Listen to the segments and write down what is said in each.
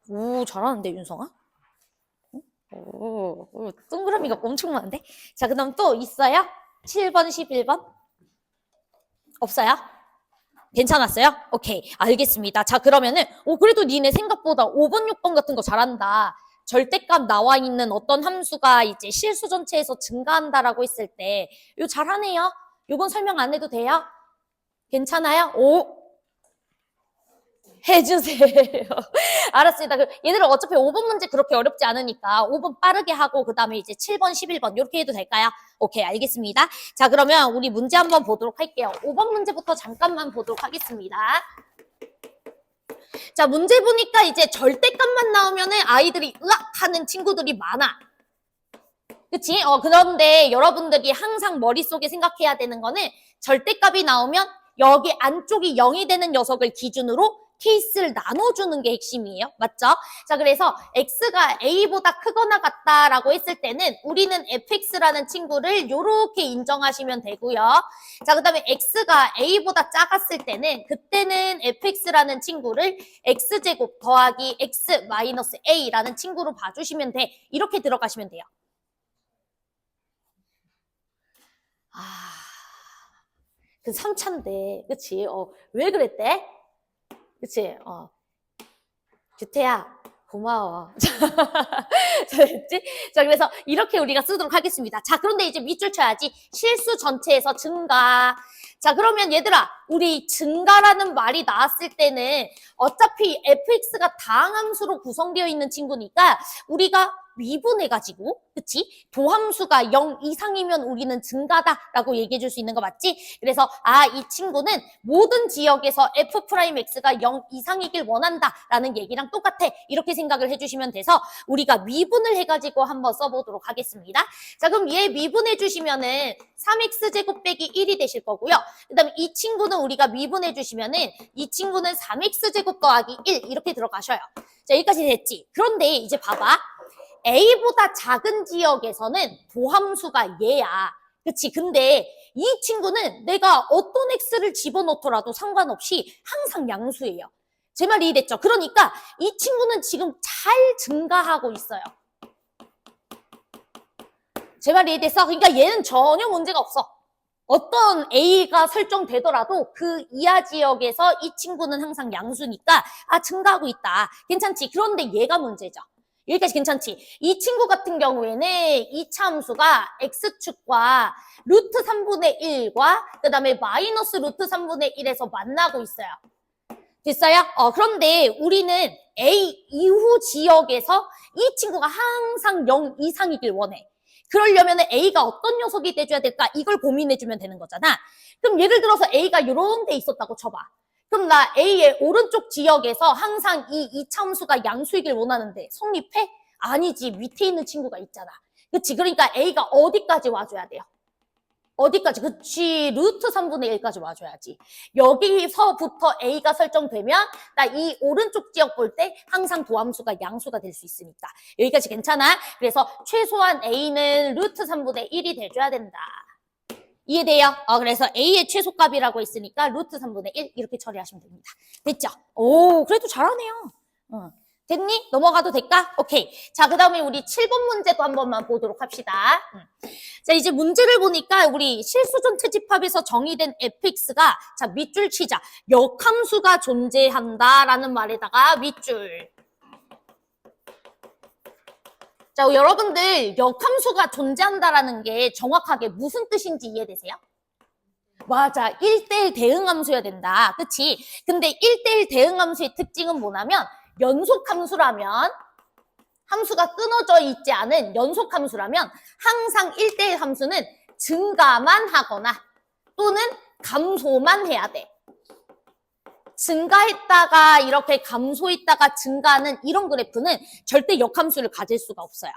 오, 잘하는데, 윤성아? 오, 동그라미가 엄청 많은데? 자, 그 다음 또 있어요? 7번, 11번? 없어요? 괜찮았어요? 오케이, 알겠습니다. 자, 그러면은, 그래도 니네 생각보다 5번, 6번 같은 거 잘한다. 절대값 나와 있는 어떤 함수가 이제 실수 전체에서 증가한다라고 했을 때, 이거 잘하네요? 요건 설명 안 해도 돼요? 괜찮아요? 오, 해주세요. 알았습니다. 얘들은 어차피 5번 문제 그렇게 어렵지 않으니까 5번 빠르게 하고 그 다음에 이제 7번, 11번 이렇게 해도 될까요? 오케이, 알겠습니다. 자, 그러면 우리 문제 한번 보도록 할게요. 5번 문제부터 잠깐만 보도록 하겠습니다. 자, 문제 보니까 이제 절대값만 나오면은 아이들이 으악 하는 친구들이 많아. 그치? 그런데 여러분들이 항상 머릿속에 생각해야 되는 거는 절대값이 나오면 여기 안쪽이 0이 되는 녀석을 기준으로 케이스를 나눠주는 게 핵심이에요. 맞죠? 자, 그래서 x가 a보다 크거나 같다라고 했을 때는 우리는 fx라는 친구를 이렇게 인정하시면 되고요. 자, 그 다음에 x가 a보다 작았을 때는 그때는 fx라는 친구를 x제곱 더하기 x 마이너스 a라는 친구로 봐주시면 돼. 이렇게 들어가시면 돼요. 그 3차인데, 그치? 왜 그랬대? 그치? 규태야, 고마워. 됐지? 자, 그래서 이렇게 우리가 쓰도록 하겠습니다. 자, 그런데 이제 밑줄 쳐야지. 실수 전체에서 증가. 자, 그러면 얘들아, 우리 증가라는 말이 나왔을 때는 어차피 fx가 다항함수로 구성되어 있는 친구니까 우리가 미분해가지고, 그치? 도함수가 0 이상이면 우리는 증가다라고 얘기해 줄 수 있는 거 맞지? 그래서 이 친구는 모든 지역에서 f'x가 0 이상이길 원한다라는 얘기랑 똑같아. 이렇게 생각을 해주시면 돼서 우리가 미분을 해가지고 한번 써보도록 하겠습니다. 자, 그럼 얘 미분해 주시면은 3x제곱 빼기 1이 되실 거고요. 그 다음에 이 친구는 우리가 미분해 주시면은 이 친구는 3x제곱 더하기 1 이렇게 들어가셔요. 자, 여기까지 됐지? 그런데 이제 봐봐. A보다 작은 지역에서는 도함수가 얘야. 그치? 근데 이 친구는 내가 어떤 x를 집어넣더라도 상관없이 항상 양수예요. 제 말 이해됐죠? 그러니까 이 친구는 지금 잘 증가하고 있어요. 제 말 이해됐어? 그러니까 얘는 전혀 문제가 없어. 어떤 A가 설정되더라도 그 이하 지역에서 이 친구는 항상 양수니까 증가하고 있다. 괜찮지? 그런데 얘가 문제죠. 여기까지 괜찮지? 이 친구 같은 경우에는 2차 함수가 x축과 루트 3분의 1과 그 다음에 마이너스 루트 3분의 1에서 만나고 있어요. 됐어요? 그런데 우리는 A 이후 지역에서 이 친구가 항상 0 이상이길 원해. 그러려면 A가 어떤 녀석이 돼줘야 될까? 이걸 고민해주면 되는 거잖아. 그럼 예를 들어서 A가 이런 데 있었다고 쳐봐. 그럼 나 A의 오른쪽 지역에서 항상 이 이차함수가 양수이길 원하는데 성립해? 아니지. 밑에 있는 친구가 있잖아. 그치? 그러니까 A가 어디까지 와줘야 돼요? 어디까지? 그치. 루트 3분의 1까지 와줘야지. 여기서부터 A가 설정되면 나 이 오른쪽 지역 볼 때 항상 도함수가 양수가 될 수 있으니까. 여기까지 괜찮아? 그래서 최소한 A는 루트 3분의 1이 돼줘야 된다. 이해돼요? 그래서 A의 최소값이라고 했으니까 루트 3분의 1 이렇게 처리하시면 됩니다. 됐죠? 오, 그래도 잘하네요. 됐니? 넘어가도 될까? 오케이. 자, 그 다음에 우리 7번 문제도 한 번만 보도록 합시다. 자, 이제 문제를 보니까 우리 실수전 채집합에서 정의된 fx가 자, 밑줄 치자. 역함수가 존재한다라는 말에다가 밑줄. 자, 여러분들 역함수가 존재한다라는 게 정확하게 무슨 뜻인지 이해되세요? 맞아. 1대1 대응함수여야 된다. 그치? 근데 1대1 대응함수의 특징은 뭐냐면 연속함수라면 함수가 끊어져 있지 않은 연속함수라면 항상 1대1 함수는 증가만 하거나 또는 감소만 해야 돼. 증가했다가 이렇게 감소했다가 증가하는 이런 그래프는 절대 역함수를 가질 수가 없어요.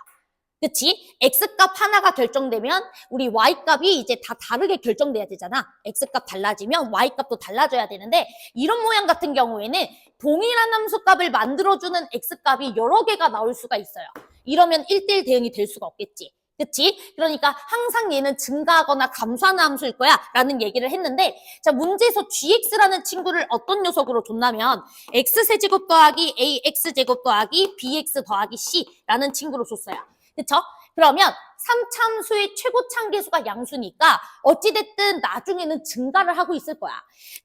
그치? X값 하나가 결정되면 우리 Y값이 이제 다 다르게 결정돼야 되잖아. X값 달라지면 Y값도 달라져야 되는데 이런 모양 같은 경우에는 동일한 함수값을 만들어주는 X값이 여러 개가 나올 수가 있어요. 이러면 1대1 대응이 될 수가 없겠지. 그치? 그러니까 항상 얘는 증가하거나 감소하는 함수일 거야 라는 얘기를 했는데 자 문제에서 gx라는 친구를 어떤 녀석으로 줬냐면 x세제곱 더하기 ax제곱 더하기 bx 더하기 c라는 친구로 줬어요. 그쵸? 그러면 3참수의 최고 참계수가 양수니까 어찌됐든 나중에는 증가를 하고 있을 거야.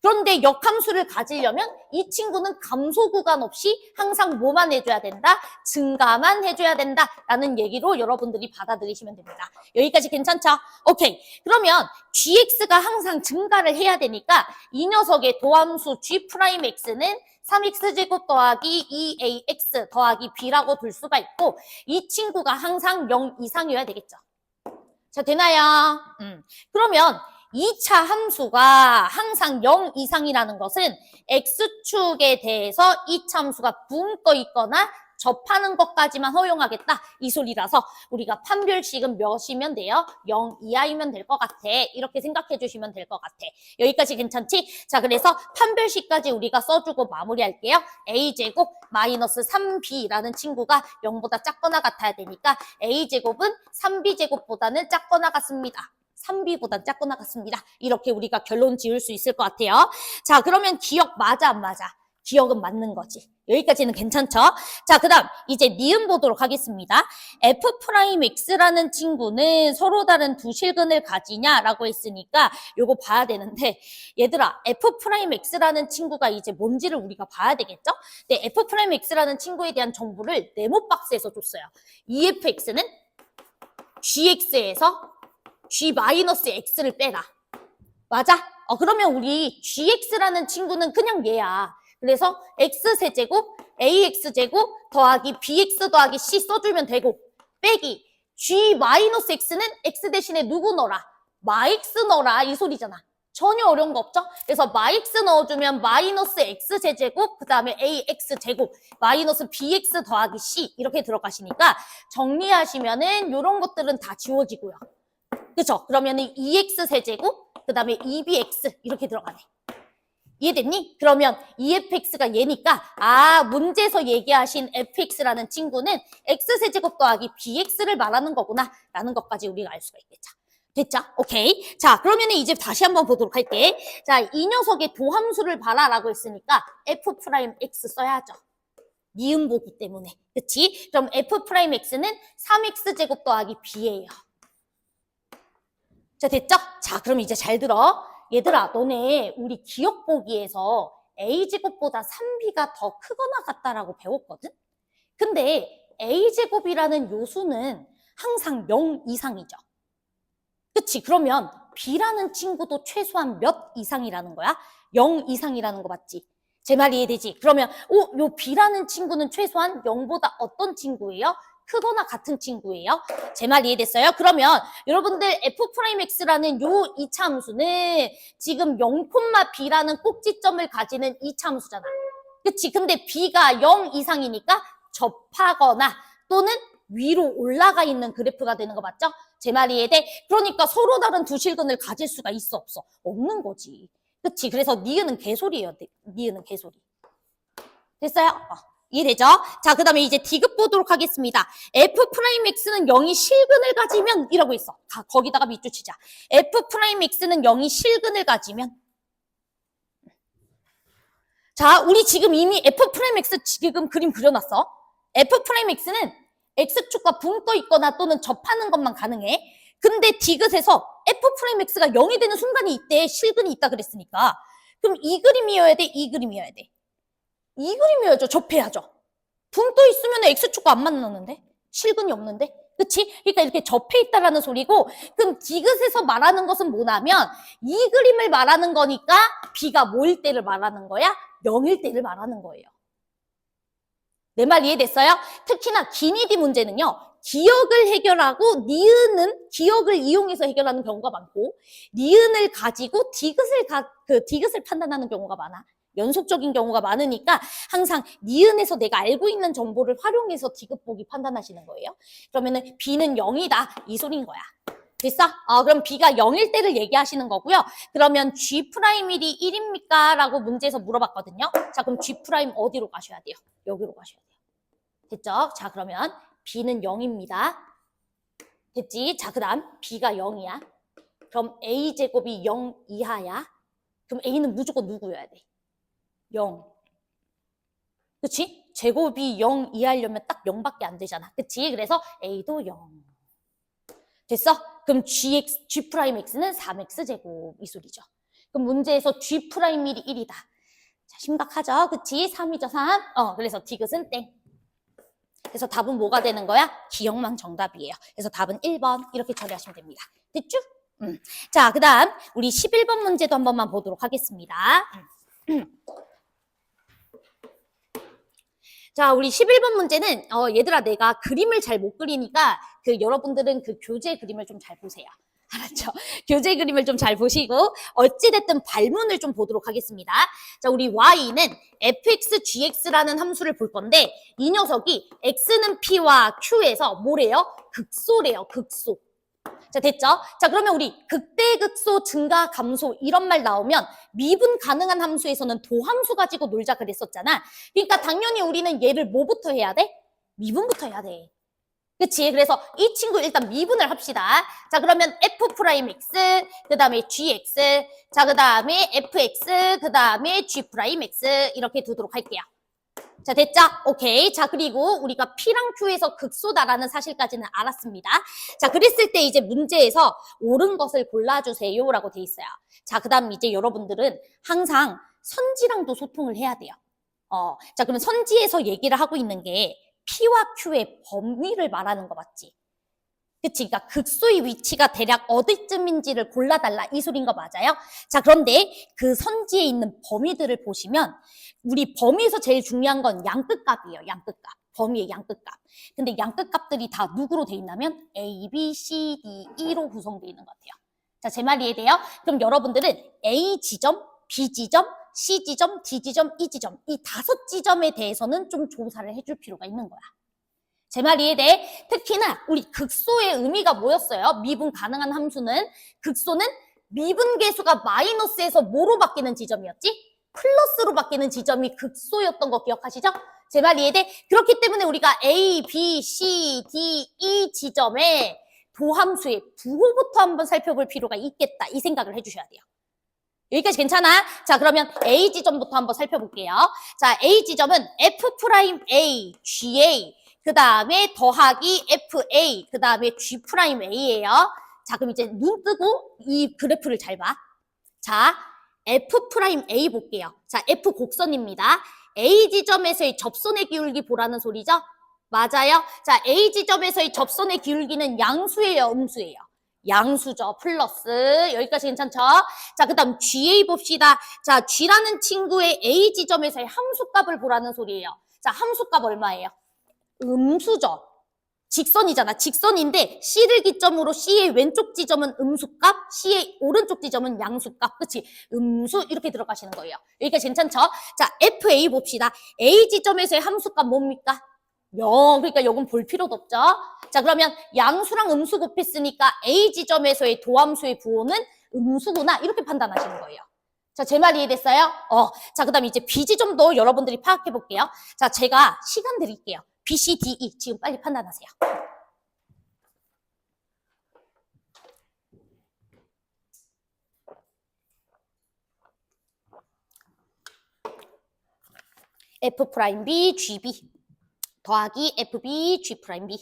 그런데 역함수를 가지려면 이 친구는 감소 구간 없이 항상 뭐만 해줘야 된다? 증가만 해줘야 된다라는 얘기로 여러분들이 받아들이시면 됩니다. 여기까지 괜찮죠? 오케이. 그러면 gx가 항상 증가를 해야 되니까 이 녀석의 도함수 g'x는 3x제곱 더하기 2ax 더하기 b라고 둘 수가 있고 이 친구가 항상 0 이상이어야 되겠죠. 자, 되나요? 그러면 2차 함수가 항상 0 이상이라는 것은 x축에 대해서 2차 함수가 붕 떠 있거나 접하는 것까지만 허용하겠다 이 소리라서 우리가 판별식은 몇이면 돼요? 0 이하이면 될 것 같아. 이렇게 생각해 주시면 될 것 같아. 여기까지 괜찮지? 자, 그래서 판별식까지 우리가 써주고 마무리할게요. a제곱 마이너스 3b라는 친구가 0보다 작거나 같아야 되니까 a제곱은 3b제곱보다는 작거나 같습니다. 3b보다 작거나 같습니다. 이렇게 우리가 결론 지을 수 있을 것 같아요. 자, 그러면 기억 맞아 안 맞아? 기억은 맞는 거지. 여기까지는 괜찮죠? 자, 그 다음 이제 니은 보도록 하겠습니다. f'x라는 친구는 서로 다른 두 실근을 가지냐라고 했으니까 요거 봐야 되는데 얘들아 f'x라는 친구가 이제 뭔지를 우리가 봐야 되겠죠? 근데 f'x라는 친구에 대한 정보를 네모박스에서 줬어요. EFX는 gx에서 g-x를 빼라. 맞아? 그러면 우리 gx라는 친구는 그냥 얘야. 그래서 x세제곱 ax제곱 더하기 bx 더하기 c 써주면 되고 빼기 g-x는 x 대신에 누구 넣어라? 마x 넣어라 이 소리잖아. 전혀 어려운 거 없죠? 그래서 마x 넣어주면 마이너스 x제곱 그 다음에 ax제곱 마이너스 bx 더하기 c 이렇게 들어가시니까 정리하시면은 이런 것들은 다 지워지고요. 그쵸? 그러면은 2x세제곱 그 다음에 2bx 이렇게 들어가네. 이해됐니? 그러면 EFX가 얘니까 문제에서 얘기하신 fx라는 친구는 x세제곱 더하기 bx를 말하는 거구나 라는 것까지 우리가 알 수가 있겠죠. 됐죠? 오케이. 자, 그러면 이제 다시 한번 보도록 할게. 자, 이 녀석의 도함수를 봐라라고 했으니까 f'x 써야죠. 니은 보기 때문에. 그치? 그럼 f'x는 3x제곱 더하기 b예요. 자, 됐죠? 자, 그럼 이제 잘 들어. 얘들아, 너네 우리 기억 보기에서 a제곱보다 3b가 더 크거나 같다라고 배웠거든? 근데 a제곱이라는 요수는 항상 0 이상이죠. 그치? 그러면 b라는 친구도 최소한 몇 이상이라는 거야? 0 이상이라는 거 맞지? 제 말 이해되지? 그러면 요 b라는 친구는 최소한 0보다 어떤 친구예요? 크거나 같은 친구예요. 제 말 이해됐어요? 그러면 여러분들 f'x라는 요 이차함수는 지금 0,b라는 꼭지점을 가지는 이차함수잖아. 그치? 근데 b가 0 이상이니까 접하거나 또는 위로 올라가 있는 그래프가 되는 거 맞죠? 제 말 이해돼? 그러니까 서로 다른 두 실근을 가질 수가 있어 없어? 없는 거지. 그치? 그래서 니은은 개소리예요. 니은은 개소리. 됐어요? 이해되죠? 자, 그 다음에 이제 디귿 보도록 하겠습니다. f'x는 0이 실근을 가지면 이라고 있어. 거기다가 밑줄 치자. f'x는 0이 실근을 가지면 자, 우리 지금 이미 f'x 지금 그림 그려놨어. f'x는 x축과 붕 떠 있거나 또는 접하는 것만 가능해. 근데 디귿에서 f'x가 0이 되는 순간이 이때 실근이 있다 그랬으니까 그럼 이 그림이어야 돼? 이 그림이어야 돼? 이 그림이어야죠. 접해야죠. 붕 떠 있으면 x축과 안 만나는데? 실근이 없는데? 그치? 그러니까 이렇게 접해 있다라는 소리고 그럼 디귿에서 말하는 것은 뭐냐면 이 그림을 말하는 거니까 b가 뭐일 때를 말하는 거야? 0일 때를 말하는 거예요. 내 말 이해됐어요? 특히나 기니디 문제는요. 기억을 해결하고 니은은 기억을 이용해서 해결하는 경우가 많고 니은을 가지고 디귿을 판단하는 경우가 많아. 연속적인 경우가 많으니까 항상 니은에서 내가 알고 있는 정보를 활용해서 디귿 보기 판단하시는 거예요. 그러면은 b는 0이다 이 소리인 거야. 됐어? 그럼 b가 0일 때를 얘기하시는 거고요. 그러면 G'이 1입니까? 라고 문제에서 물어봤거든요. 자, 그럼 G' 어디로 가셔야 돼요? 여기로 가셔야 돼요. 됐죠? 자, 그러면 b는 0입니다. 됐지? 자, 그 다음 b가 0이야. 그럼 a제곱이 0 이하야. 그럼 a는 무조건 누구여야 돼? 0. 그치? 제곱이 0 이하려면 딱 0밖에 안 되잖아. 그치? 그래서 a도 0. 됐어? 그럼 G'X는 3X 제곱 이 소리죠. 그럼 문제에서 G'이 1이다. 자, 심각하죠? 그치? 3이죠, 3. 그래서 디귿은 땡. 그래서 답은 뭐가 되는 거야? 기억망 정답이에요. 그래서 답은 1번 이렇게 처리하시면 됩니다. 됐죠? 자, 그 다음 우리 11번 문제도 한 번만 보도록 하겠습니다. 자, 우리 11번 문제는 얘들아 내가 그림을 잘 못 그리니까 여러분들은 그 교재 그림을 좀 잘 보세요. 알았죠? 교재 그림을 좀 잘 보시고 어찌됐든 발문을 좀 보도록 하겠습니다. 자, 우리 y는 fx, gx라는 함수를 볼 건데 이 녀석이 x는 p와 q에서 뭐래요? 극소래요. 극소. 자, 됐죠? 자, 그러면 우리 극대극소, 증가, 감소 이런 말 나오면 미분 가능한 함수에서는 도함수 가지고 놀자 그랬었잖아. 그러니까 당연히 우리는 얘를 뭐부터 해야 돼? 미분부터 해야 돼. 그치? 그래서 이 친구 일단 미분을 합시다. 자, 그러면 f'x, 그 다음에 gx, 자, 그 다음에 fx, 그 다음에 g'x 이렇게 두도록 할게요. 자, 됐죠? 오케이. 자, 그리고 우리가 P랑 Q에서 극소다라는 사실까지는 알았습니다. 자, 그랬을 때 이제 문제에서 옳은 것을 골라주세요 라고 돼 있어요. 자, 그 다음 이제 여러분들은 항상 선지랑도 소통을 해야 돼요. 자, 그러면 선지에서 얘기를 하고 있는 게 P와 Q의 범위를 말하는 거 맞지? 그치? 그러니까 극소의 위치가 대략 어디쯤인지를 골라달라 이 소리인 거 맞아요? 자, 그런데 그 선지에 있는 범위들을 보시면 우리 범위에서 제일 중요한 건 양끝값이에요. 양끝값. 범위의 양끝값. 근데 양끝값들이 다 누구로 돼 있냐면 A, B, C, D, E로 구성되어 있는 것 같아요. 자, 제 말이 이해돼요? 그럼 여러분들은 A 지점, B 지점, C 지점, D 지점, E 지점 이 5지점에 대해서는 좀 조사를 해줄 필요가 있는 거야. 제 말 이해돼? 특히나 우리 극소의 의미가 뭐였어요? 미분 가능한 함수는 극소는 미분 계수가 마이너스에서 뭐로 바뀌는 지점이었지? 플러스로 바뀌는 지점이 극소였던 거 기억하시죠? 제 말 이해돼? 그렇기 때문에 우리가 A, B, C, D, E 지점에 도함수의 부호부터 한번 살펴볼 필요가 있겠다 이 생각을 해주셔야 돼요. 여기까지 괜찮아? 자, 그러면 A 지점부터 한번 살펴볼게요. 자, A 지점은 F'A, GA 그 다음에 더하기 FA, 그 다음에 G'A예요. 자, 그럼 이제 눈 뜨고 이 그래프를 잘 봐. 자, F'A 볼게요. 자, F 곡선입니다. A 지점에서의 접선의 기울기 보라는 소리죠? 맞아요. 자, A 지점에서의 접선의 기울기는 양수예요, 음수예요? 양수죠. 플러스. 여기까지 괜찮죠? 자, 그 다음 GA 봅시다. 자, G라는 친구의 A 지점에서의 함수값을 보라는 소리예요. 자, 함수값 얼마예요? 음수죠. 직선이잖아. 직선인데 C를 기점으로 C의 왼쪽 지점은 음수값, C의 오른쪽 지점은 양수값. 그치? 음수 이렇게 들어가시는 거예요. 여기까지 괜찮죠? 자, FA 봅시다. A 지점에서의 함수값 뭡니까? 0. 그러니까 요건 볼 필요도 없죠. 자, 그러면 양수랑 음수 곱했으니까 A 지점에서의 도함수의 부호는 음수구나. 이렇게 판단하시는 거예요. 자, 제 말 이해됐어요? 자, 그 다음에 이제 B 지점도 여러분들이 파악해 볼게요. 자, 제가 시간 드릴게요. B, C, D, E 지금 빨리 판단하세요. F'B, GB 더하기 FB, G'B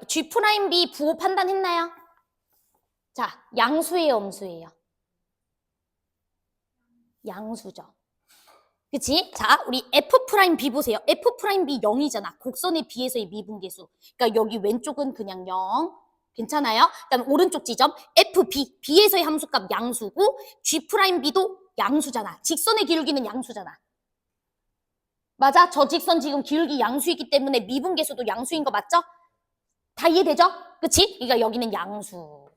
G'B 부호 판단했나요? 자, 양수예요, 음수예요? 양수죠. 그치? 자, 우리 F'B 보세요. F'B 0이잖아. 곡선의 B에서의 미분계수. 그러니까 여기 왼쪽은 그냥 0. 괜찮아요? 그다음에 오른쪽 지점 FB, B에서의 함수값 양수고 G'B도 양수잖아. 직선의 기울기는 양수잖아. 맞아? 저 직선 지금 기울기 양수이기 때문에 미분계수도 양수인 거 맞죠? 다 이해되죠? 그치? 그러니까 여기는 양수.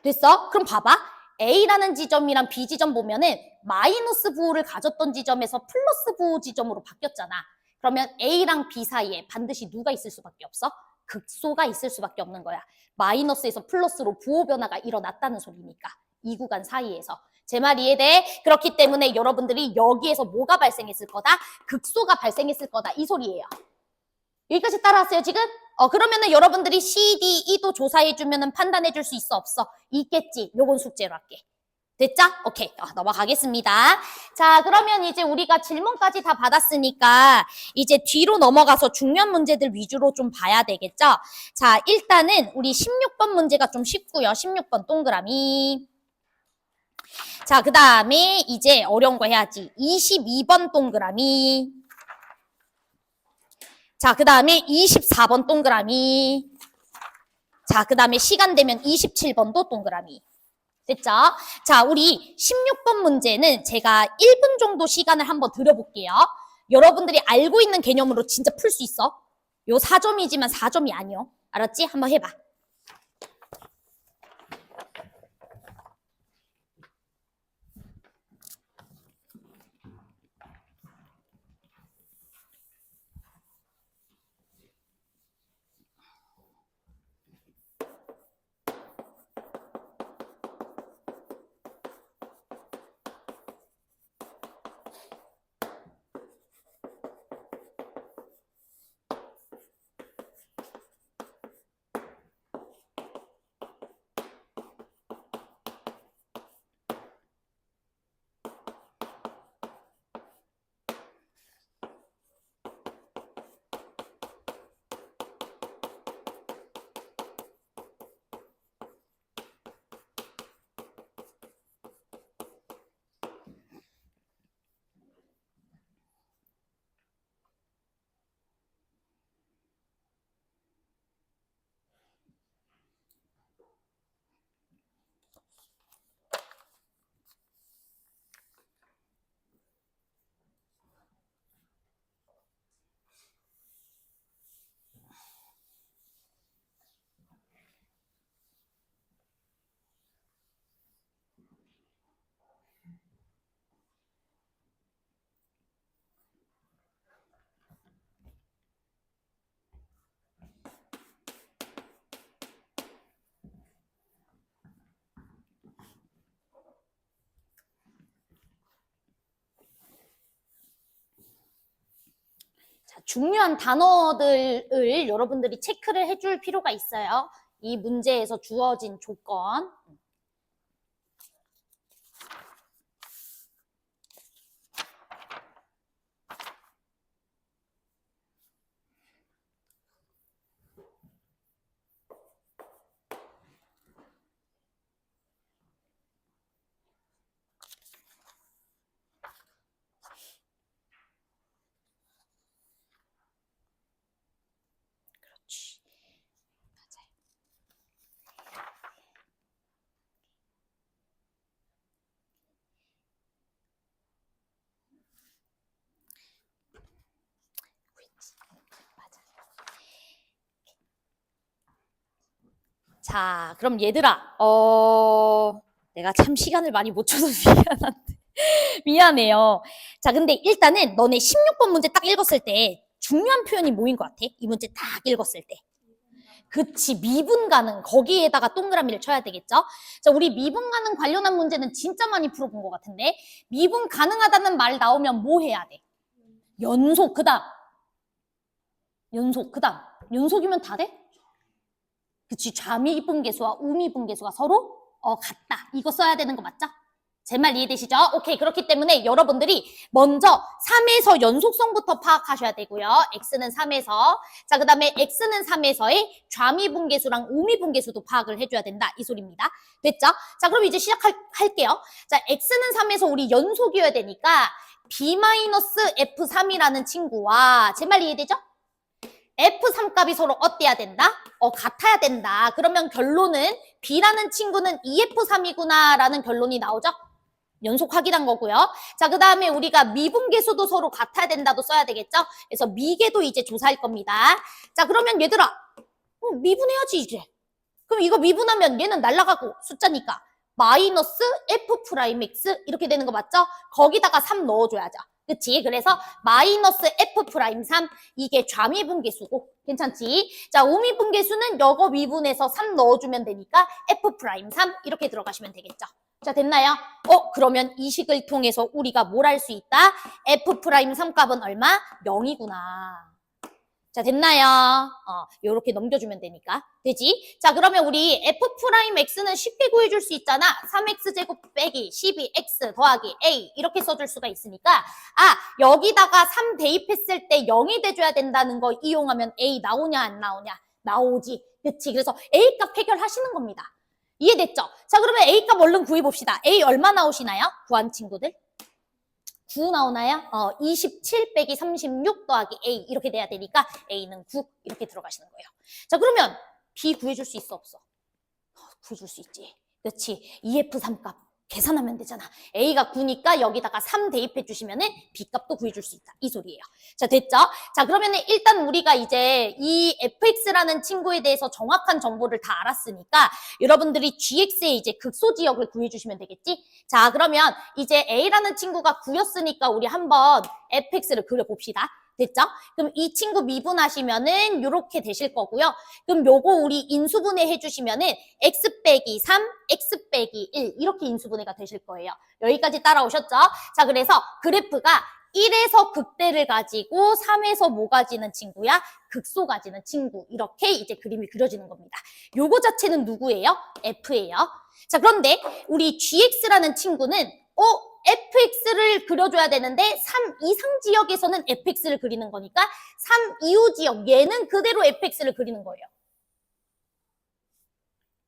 됐어? 그럼 봐봐. A라는 지점이랑 B 지점 보면은 마이너스 부호를 가졌던 지점에서 플러스 부호 지점으로 바뀌었잖아. 그러면 A랑 B 사이에 반드시 누가 있을 수밖에 없어? 극소가 있을 수밖에 없는 거야. 마이너스에서 플러스로 부호 변화가 일어났다는 소리니까. 이 구간 사이에서. 제 말 이해돼? 그렇기 때문에 여러분들이 여기에서 뭐가 발생했을 거다? 극소가 발생했을 거다. 이 소리예요. 여기까지 따라왔어요, 지금? 그러면은 여러분들이 C, D, E도 조사해주면은 판단해줄 수 있어, 없어? 있겠지. 요건 숙제로 할게. 됐죠? 오케이. 넘어가겠습니다. 자, 그러면 이제 우리가 질문까지 다 받았으니까 이제 뒤로 넘어가서 중요한 문제들 위주로 좀 봐야 되겠죠? 자, 일단은 우리 16번 문제가 좀 쉽고요. 16번 동그라미. 자, 그 다음에 이제 어려운 거 해야지. 22번 동그라미. 자, 그 다음에 24번 동그라미. 자, 그 다음에 시간 되면 27번도 동그라미. 됐죠? 자, 우리 16번 문제는 제가 1분 정도 시간을 한번 드려볼게요. 여러분들이 알고 있는 개념으로 진짜 풀 수 있어. 요 4점이지만 4점이 아니요. 알았지? 한번 해봐. 자, 중요한 단어들을 여러분들이 체크를 해줄 필요가 있어요. 이 문제에서 주어진 조건. 그렇지. 맞아요. 그렇지. 맞아. 자, 그럼 얘들아, 내가 참 시간을 많이 못 줘서 미안한데. 미안해요. 자, 근데 일단은 너네 16번 문제 딱 읽었을 때 중요한 표현이 뭐인 것 같아? 이 문제 딱 읽었을 때. 그치, 미분 가능. 거기에다가 동그라미를 쳐야 되겠죠? 자, 우리 미분 가능 관련한 문제는 진짜 많이 풀어본 것 같은데 미분 가능하다는 말 나오면 뭐 해야 돼? 연속, 그 다음. 연속, 그 다음. 연속이면 다 돼? 그치, 좌미분계수와 우미분계수가 서로 같다. 이거 써야 되는 거 맞죠? 제 말 이해되시죠? 오케이. 그렇기 때문에 여러분들이 먼저 3에서 연속성부터 파악하셔야 되고요. x는 3에서. 자, 그 다음에 x는 3에서의 좌미분계수랑 우미분계수도 파악을 해줘야 된다. 이 소리입니다. 됐죠? 자, 그럼 이제 시작할게요. 자, x는 3에서 우리 연속이어야 되니까 b-f3이라는 친구와 제 말 이해되죠? F3 값이 서로 어때야 된다? 같아야 된다. 그러면 결론은 B라는 친구는 2F3이구나 라는 결론이 나오죠? 연속 확인한 거고요. 자, 그 다음에 우리가 미분계수도 서로 같아야 된다도 써야 되겠죠? 그래서 미계도 이제 조사할 겁니다. 자, 그러면 얘들아, 미분해야지 이제. 그럼 이거 미분하면 얘는 날아가고 숫자니까 마이너스 F 프라임 X 이렇게 되는 거 맞죠? 거기다가 3 넣어줘야죠. 그치? 그래서 마이너스 F 프라임 3 이게 좌미분계수고 괜찮지? 자, 우미분계수는 여거 미분에서 3 넣어주면 되니까 F 프라임 3 이렇게 들어가시면 되겠죠. 자, 됐나요? 그러면 이 식을 통해서 우리가 뭘 할 수 있다? F 프라임 3 값은 얼마? 0이구나. 자, 됐나요? 요렇게 넘겨주면 되니까. 되지? 자, 그러면 우리 F'X는 쉽게 구해줄 수 있잖아. 3X제곱 빼기 12X 더하기 A 이렇게 써줄 수가 있으니까 여기다가 3 대입했을 때 0이 돼줘야 된다는 거 이용하면 A 나오냐 안 나오냐? 나오지. 그치? 그래서 A 값 해결하시는 겁니다. 이해됐죠? 자, 그러면 A 값 얼른 구해봅시다. A 얼마 나오시나요? 구한 친구들? 9 나오나요? 27 빼기 36 더하기 A 이렇게 돼야 되니까 A는 9 이렇게 들어가시는 거예요. 자, 그러면 B 구해줄 수 있어 없어? 구해줄 수 있지. 그렇지. EF3 값 계산하면 되잖아. A가 9니까 여기다가 3 대입해 주시면은 B 값도 구해줄 수 있다. 이 소리예요. 자, 됐죠? 자, 그러면은 일단 우리가 이제 이 fx라는 친구에 대해서 정확한 정보를 다 알았으니까 여러분들이 gx의 이제 극소 지역을 구해주시면 되겠지? 자, 그러면 이제 A라는 친구가 9였으니까 우리 한번 fx를 그려봅시다. 됐죠? 그럼 이 친구 미분하시면은 요렇게 되실 거고요. 그럼 요거 우리 인수분해 해주시면은 x 빼기 3, x 빼기 1 이렇게 인수분해가 되실 거예요. 여기까지 따라오셨죠? 자, 그래서 그래프가 1에서 극대를 가지고 3에서 뭐 가지는 친구야? 극소 가지는 친구. 이렇게 이제 그림이 그려지는 겁니다. 요거 자체는 누구예요? F예요. 자, 그런데 우리 GX라는 친구는 fx를 그려줘야 되는데 3 이상 지역에서는 fx를 그리는 거니까 3 이후 지역 얘는 그대로 fx를 그리는 거예요.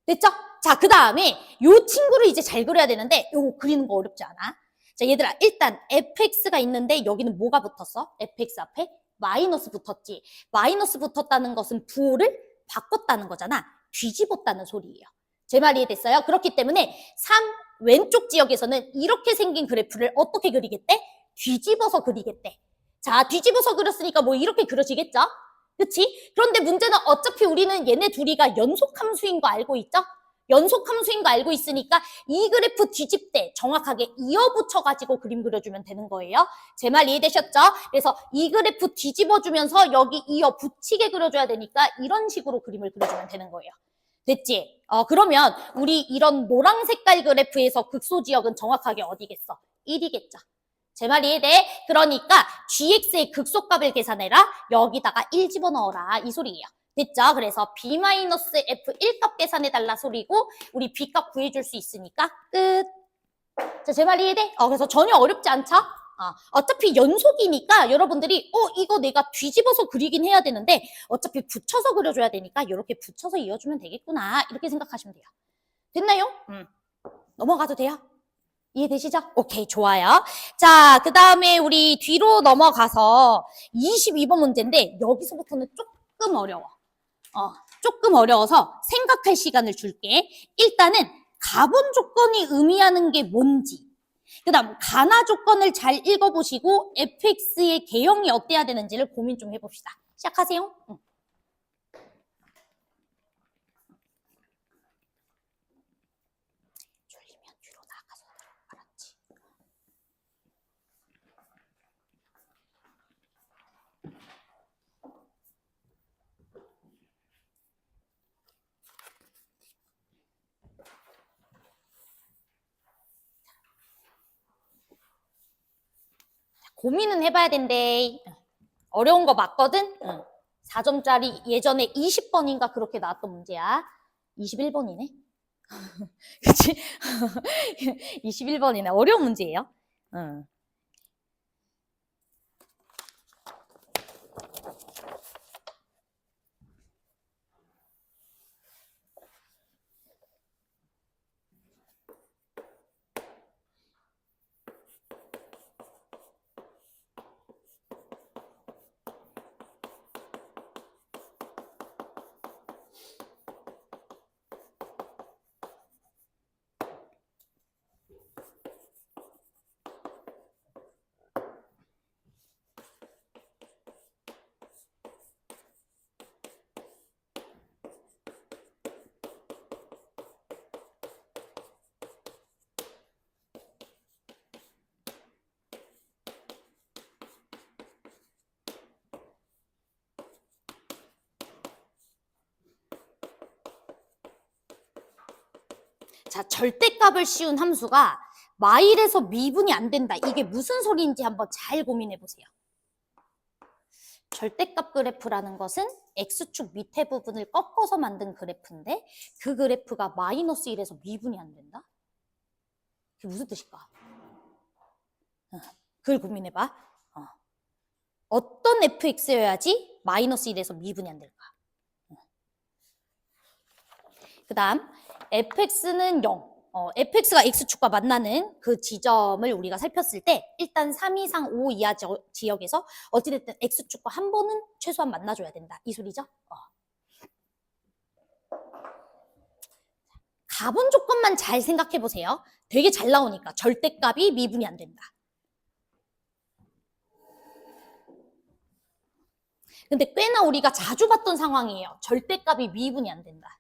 됐죠? 자, 그 다음에 요 친구를 이제 잘 그려야 되는데 요거 그리는 거 어렵지 않아? 자, 얘들아 일단 fx가 있는데 여기는 뭐가 붙었어? fx 앞에 마이너스 붙었지. 마이너스 붙었다는 것은 부호를 바꿨다는 거잖아. 뒤집었다는 소리예요. 제 말이 이해됐어요? 그렇기 때문에 3 왼쪽 지역에서는 이렇게 생긴 그래프를 어떻게 그리겠대? 뒤집어서 그리겠대. 자, 뒤집어서 그렸으니까 뭐 이렇게 그려지겠죠? 그치? 그런데 문제는 어차피 우리는 얘네 둘이가 연속함수인 거 알고 있죠? 연속함수인 거 알고 있으니까 이 그래프 뒤집 때 정확하게 이어붙여가지고 그림 그려주면 되는 거예요. 제 말 이해되셨죠? 그래서 이 그래프 뒤집어주면서 여기 이어붙이게 그려줘야 되니까 이런 식으로 그림을 그려주면 되는 거예요. 됐지? 그러면 우리 이런 노랑 색깔 그래프에서 극소 지역은 정확하게 어디겠어? 1이겠죠. 제 말 이해돼? 그러니까 gx의 극소값을 계산해라. 여기다가 1 집어넣어라. 이 소리예요. 됐죠? 그래서 b-f1 값 계산해달라 소리고 우리 b 값 구해줄 수 있으니까 끝. 자, 제 말 이해돼? 그래서 전혀 어렵지 않죠? 어차피 연속이니까 여러분들이 이거 내가 뒤집어서 그리긴 해야 되는데 어차피 붙여서 그려줘야 되니까 이렇게 붙여서 이어주면 되겠구나 이렇게 생각하시면 돼요. 됐나요? 넘어가도 돼요? 이해되시죠? 오케이, 좋아요. 자, 그 다음에 우리 뒤로 넘어가서 22번 문제인데 여기서부터는 조금 어려워. 조금 어려워서 생각할 시간을 줄게. 일단은 가분 조건이 의미하는 게 뭔지, 그 다음 가나 조건을 잘 읽어보시고 fx의 개형이 어때야 되는지를 고민 좀 해봅시다. 시작하세요. 졸리면 뒤로 나가서 알았지. 고민은 해봐야 된대. 어려운 거 맞거든? 4점짜리 예전에 20번인가 그렇게 나왔던 문제야. 21번이네. 그치? 21번이네. 어려운 문제예요. 자, 절대값을 씌운 함수가 마일에서 미분이 안 된다. 이게 무슨 소리인지 한번 잘 고민해 보세요. 절대값 그래프라는 것은 X축 밑에 부분을 꺾어서 만든 그래프인데 그 그래프가 마이너스 1에서 미분이 안 된다? 그게 무슨 뜻일까? 그걸 고민해봐. 어떤 fx여야지 마이너스 1에서 미분이 안 될까? 그 다음 fx는 0. fx가 x축과 만나는 그 지점을 우리가 살폈을 때 일단 3 이상 5 이하 지역에서 어찌됐든 x축과 한 번은 최소한 만나줘야 된다. 이 소리죠? 가분 조건만 잘 생각해 보세요. 되게 잘 나오니까 절대값이 미분이 안 된다. 근데 꽤나 우리가 자주 봤던 상황이에요. 절대값이 미분이 안 된다.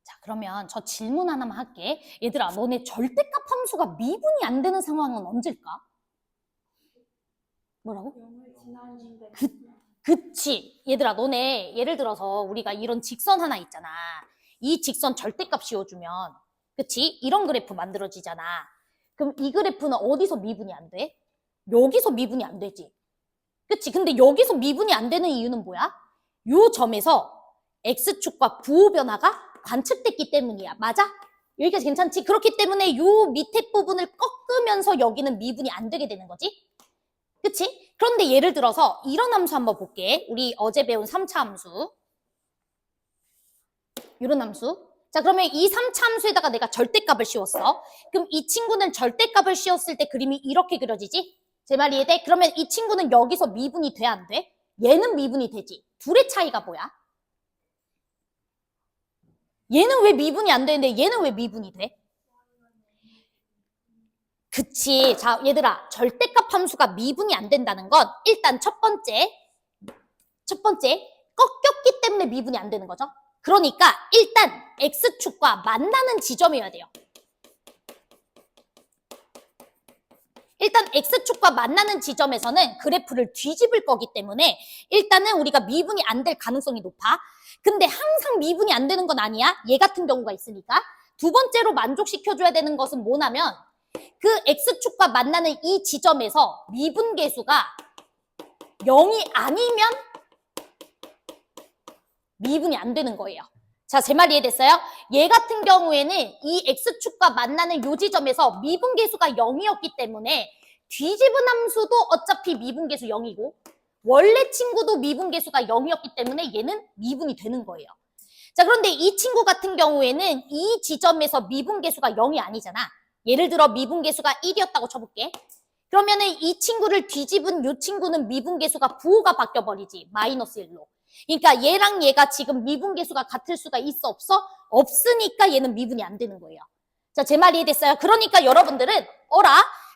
자, 그러면 저 질문 하나만 할게. 얘들아, 너네 절대값 함수가 미분이 안 되는 상황은 언제일까? 뭐라고? 그치. 얘들아, 너네 예를 들어서 우리가 이런 직선 하나 있잖아. 이 직선 절대값 씌워주면 그치? 이런 그래프 만들어지잖아. 그럼 이 그래프는 어디서 미분이 안 돼? 여기서 미분이 안 되지. 그치? 근데 여기서 미분이 안 되는 이유는 뭐야? 요 점에서 X축과 부호 변화가 관측됐기 때문이야. 맞아? 여기까지 괜찮지? 그렇기 때문에 요 밑에 부분을 꺾으면서 여기는 미분이 안 되게 되는 거지? 그치? 그런데 예를 들어서 이런 함수 한번 볼게. 우리 어제 배운 3차 함수. 이런 함수. 자, 그러면 이 3차 함수에다가 내가 절대값을 씌웠어. 그럼 이 친구는 절대값을 씌웠을 때 그림이 이렇게 그려지지? 제 말이 이해돼? 그러면 이 친구는 여기서 미분이 돼, 안 돼? 얘는 미분이 되지. 둘의 차이가 뭐야? 얘는 왜 미분이 안 되는데 얘는 왜 미분이 돼? 그치. 자, 얘들아, 절대값 함수가 미분이 안 된다는 건 일단 첫 번째 꺾였기 때문에 미분이 안 되는 거죠. 그러니까 일단 X축과 만나는 지점이어야 돼요. 일단 X축과 만나는 지점에서는 그래프를 뒤집을 거기 때문에 일단은 우리가 미분이 안 될 가능성이 높아. 근데 항상 미분이 안 되는 건 아니야. 얘 같은 경우가 있으니까. 두 번째로 만족시켜줘야 되는 것은 뭐냐면 그 X축과 만나는 이 지점에서 미분계수가 0이 아니면 미분이 안 되는 거예요. 자, 제 말 이해됐어요? 얘 같은 경우에는 이 X축과 만나는 요 지점에서 미분계수가 0이었기 때문에 뒤집은 함수도 어차피 미분계수 0이고 원래 친구도 미분계수가 0이었기 때문에 얘는 미분이 되는 거예요. 자, 그런데 이 친구 같은 경우에는 이 지점에서 미분계수가 0이 아니잖아. 예를 들어 미분계수가 1이었다고 쳐볼게. 그러면은 이 친구를 뒤집은 이 친구는 미분계수가 부호가 바뀌어버리지. 마이너스 1로. 그러니까 얘랑 얘가 지금 미분계수가 같을 수가 있어 없어? 없으니까 얘는 미분이 안 되는 거예요. 자, 제 말이 이해됐어요? 그러니까 여러분들은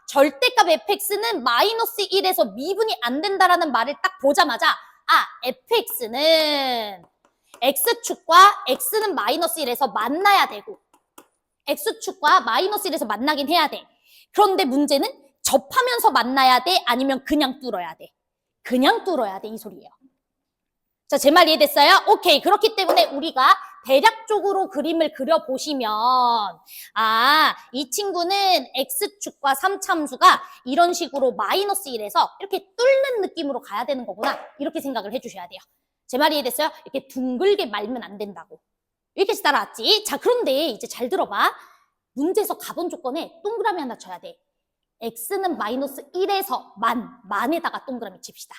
절대값 fx는 마이너스 1에서 미분이 안 된다라는 말을 딱 보자마자 fx는 x축과 x는 마이너스 1에서 만나야 되고 x축과 마이너스 1에서 만나긴 해야 돼. 그런데 문제는 접하면서 만나야 돼? 아니면 그냥 뚫어야 돼? 그냥 뚫어야 돼, 이 소리예요. 자, 제 말 이해됐어요? 오케이. 그렇기 때문에 우리가 대략적으로 그림을 그려보시면 이 친구는 X축과 3참수가 이런 식으로 마이너스 1에서 이렇게 뚫는 느낌으로 가야 되는 거구나. 이렇게 생각을 해주셔야 돼요. 제 말이 이해됐어요? 이렇게 둥글게 말면 안 된다고. 여기까지 따라왔지? 자, 그런데 이제 잘 들어봐. 문제에서 가본 조건에 동그라미 하나 쳐야 돼. X는 마이너스 1에서 만에다가 동그라미 칩시다.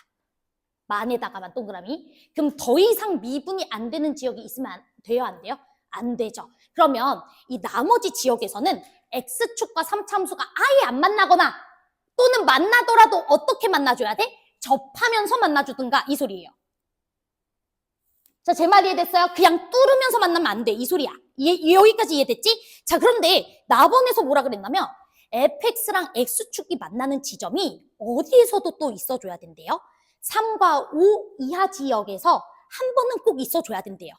만에다가만 동그라미. 그럼 더 이상 미분이 안 되는 지역이 있으면 돼요, 안 돼요? 안 되죠. 그러면 이 나머지 지역에서는 X축과 3참수가 아예 안 만나거나 또는 만나더라도 어떻게 만나줘야 돼? 접하면서 만나주든가 이 소리예요. 자, 제 말 이해됐어요? 그냥 뚫으면서 만나면 안 돼, 이 소리야. 여기까지 이해됐지? 자, 그런데 나번에서 뭐라 그랬냐면 fx랑 x축이 만나는 지점이 어디에서도 또 있어줘야 된대요. 3과 5 이하 지역에서 한 번은 꼭 있어줘야 된대요.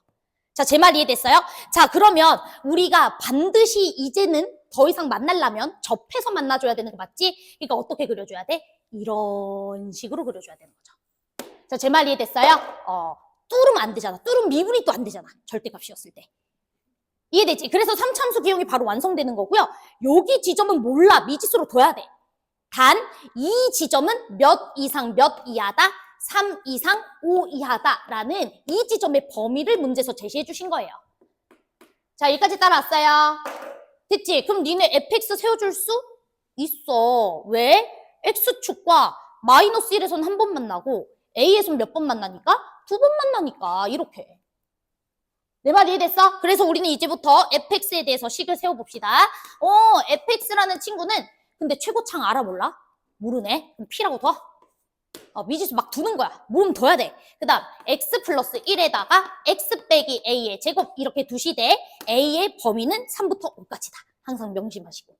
자, 제 말 이해됐어요? 자, 그러면 우리가 반드시 이제는 더 이상 만나려면 접해서 만나줘야 되는 거 맞지? 그러니까 어떻게 그려줘야 돼? 이런 식으로 그려줘야 되는 거죠. 자, 제 말 이해됐어요? 뚫으면 안 되잖아. 뚫으면 미분이 또 안 되잖아. 절대값이었을 때. 이해되지? 그래서 3참수 기형이 바로 완성되는 거고요. 여기 지점은 몰라. 미지수로 둬야 돼. 단 이 지점은 몇 이상 몇 이하다? 3 이상 5 이하다라는 이 지점의 범위를 문제에서 제시해 주신 거예요. 자, 여기까지 따라왔어요. 됐지? 그럼 니네 fx 세워줄 수 있어. 왜? x축과 마이너스 1에서는 한 번 만나고 a에서는 몇 번 만나니까? 2번 만나니까 이렇게. 내 말 이해됐어? 그래서 우리는 이제부터 fx에 대해서 식을 세워봅시다. fx라는 친구는 근데 최고창 알아 몰라? 모르네. 그럼 p라고 둬. 미지수 막 두는 거야. 모르면 둬야 돼. 그 다음 x 플러스 1에다가 x 빼기 a의 제곱 이렇게 두시되 a의 범위는 3부터 5까지다. 항상 명심하시고.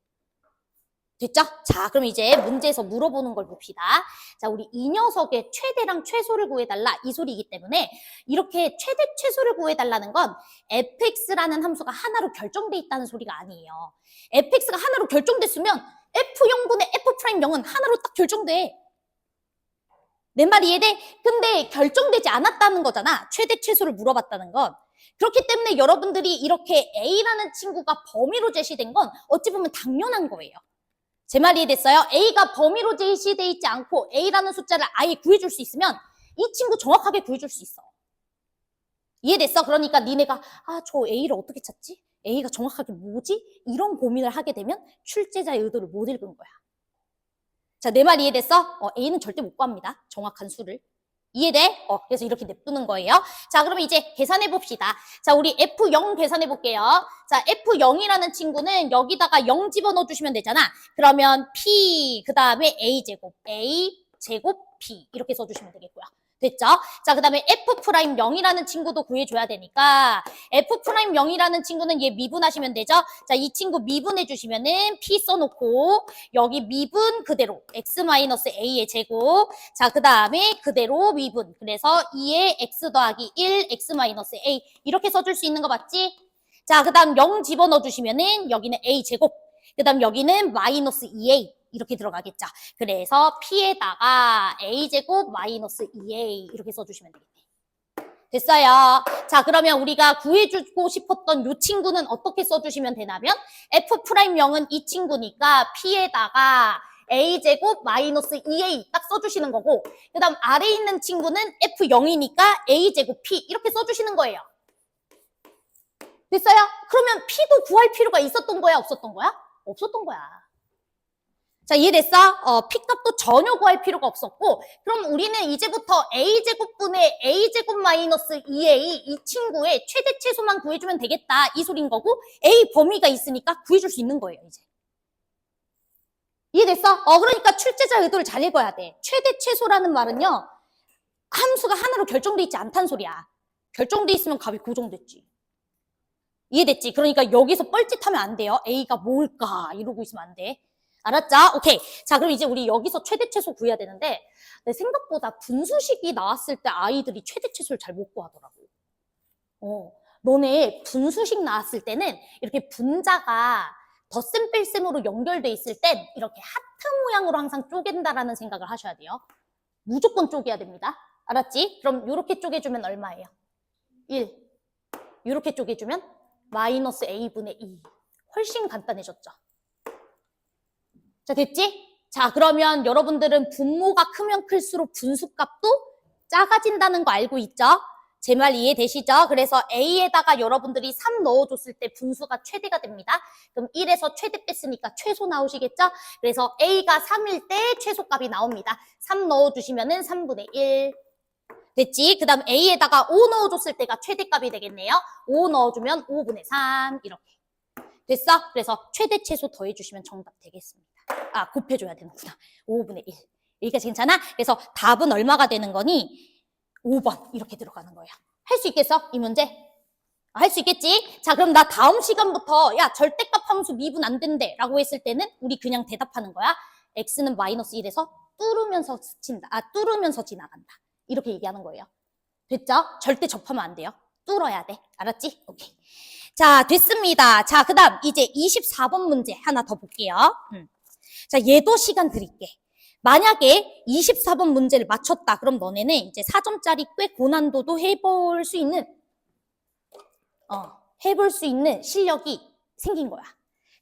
됐죠? 자, 그럼 이제 문제에서 물어보는 걸 봅시다. 자, 우리 이 녀석의 최대랑 최소를 구해달라 이 소리이기 때문에 이렇게 최대 최소를 구해달라는 건 fx라는 함수가 하나로 결정돼 있다는 소리가 아니에요. fx가 하나로 결정됐으면 f0분의 f'0은 하나로 딱 결정돼. 내 말 이해돼? 근데 결정되지 않았다는 거잖아. 최대 최소를 물어봤다는 건. 그렇기 때문에 여러분들이 이렇게 a라는 친구가 범위로 제시된 건 어찌 보면 당연한 거예요. 제 말 이해됐어요? a가 범위로 제시돼 있지 않고 a라는 숫자를 아예 구해줄 수 있으면 이 친구 정확하게 구해줄 수 있어. 이해됐어? 그러니까 니네가 저 a를 어떻게 찾지? a가 정확하게 뭐지? 이런 고민을 하게 되면 출제자의 의도를 못 읽은 거야. 자, 내 말 이해됐어? a는 절대 못 구합니다. 정확한 수를. 이해돼? 그래서 이렇게 냅두는 거예요. 자, 그러면 이제 계산해 봅시다. 자, 우리 F0 계산해 볼게요. 자, F0이라는 친구는 여기다가 0 집어넣어 주시면 되잖아. 그러면 P, 그 다음에 A제곱, A제곱 P 이렇게 써주시면 되겠고요. 됐죠? 자, 그 다음에 F'0이라는 친구도 구해줘야 되니까 F'0이라는 친구는 얘 미분하시면 되죠? 자, 이 친구 미분해 주시면은 P 써놓고 여기 미분 그대로 X-A의 제곱. 자, 그 다음에 그대로 미분. 그래서 2에 X 더하기 1 X-A 이렇게 써줄 수 있는 거 맞지? 자, 그 다음 0 집어넣어 주시면은 여기는 A 제곱. 그 다음 여기는 마이너스 2A 이렇게 들어가겠죠. 그래서 P에다가 A제곱 마이너스 2A 이렇게 써주시면 되겠네. 됐어요. 자, 그러면 우리가 구해주고 싶었던 이 친구는 어떻게 써주시면 되냐면 F'0은 이 친구니까 P에다가 A제곱 마이너스 2A 딱 써주시는 거고 그 다음 아래에 있는 친구는 F0이니까 A제곱 P 이렇게 써주시는 거예요. 됐어요? 그러면 P도 구할 필요가 있었던 거야? 없었던 거야? 없었던 거야. 자, 이해됐어? P값도 전혀 구할 필요가 없었고 그럼 우리는 이제부터 A제곱분의 A제곱 마이너스 2A 이 친구의 최대 최소만 구해주면 되겠다 이 소린 거고 A 범위가 있으니까 구해줄 수 있는 거예요, 이제. 이해됐어? 그러니까 출제자 의도를 잘 읽어야 돼. 최대 최소라는 말은요 함수가 하나로 결정돼 있지 않다는 소리야. 결정돼 있으면 값이 고정됐지. 이해됐지? 그러니까 여기서 뻘짓하면 안 돼요. A가 뭘까 이러고 있으면 안 돼. 알았죠? 오케이. 자, 그럼 이제 우리 여기서 최대 최소 구해야 되는데 내 생각보다 분수식이 나왔을 때 아이들이 최대 최소를 잘 못 구하더라고. 너네 분수식 나왔을 때는 이렇게 분자가 덧셈 뺄셈으로 연결돼 있을 땐 이렇게 하트 모양으로 항상 쪼갠다라는 생각을 하셔야 돼요. 무조건 쪼개야 됩니다. 알았지? 그럼 이렇게 쪼개주면 얼마예요? 1. 이렇게 쪼개주면 마이너스 A분의 2. 훨씬 간단해졌죠? 자, 됐지? 자, 그러면 여러분들은 분모가 크면 클수록 분수값도 작아진다는 거 알고 있죠? 제 말 이해되시죠? 그래서 A에다가 여러분들이 3 넣어줬을 때 분수가 최대가 됩니다. 그럼 1에서 최대 뺐으니까 최소 나오시겠죠? 그래서 A가 3일 때 최소값이 나옵니다. 3 넣어주시면은 3분의 1. 됐지? 그 다음 A에다가 5 넣어줬을 때가 최대값이 되겠네요. 5 넣어주면 5분의 3 이렇게. 됐어? 그래서 최대 최소 더해주시면 정답 되겠습니다. 곱해줘야 되는구나. 5분의 1. 여기까지 괜찮아? 그래서 답은 얼마가 되는 거니? 5번 이렇게 들어가는 거예요. 할 수 있겠어? 이 문제? 할 수 있겠지? 자, 그럼 나 다음 시간부터 야, 절대값 함수 미분 안 된대 라고 했을 때는 우리 그냥 대답하는 거야. x는 마이너스 1에서 뚫으면서 스친다. 뚫으면서 지나간다. 이렇게 얘기하는 거예요. 됐죠? 절대 접하면 안 돼요. 뚫어야 돼. 알았지? 오케이. 자, 됐습니다. 자, 그 다음 이제 24번 문제 하나 더 볼게요. 자, 얘도 시간 드릴게. 만약에 24번 문제를 맞췄다. 그럼 너네는 이제 4점짜리 꽤 고난도도 해볼 수 있는 실력이 생긴 거야.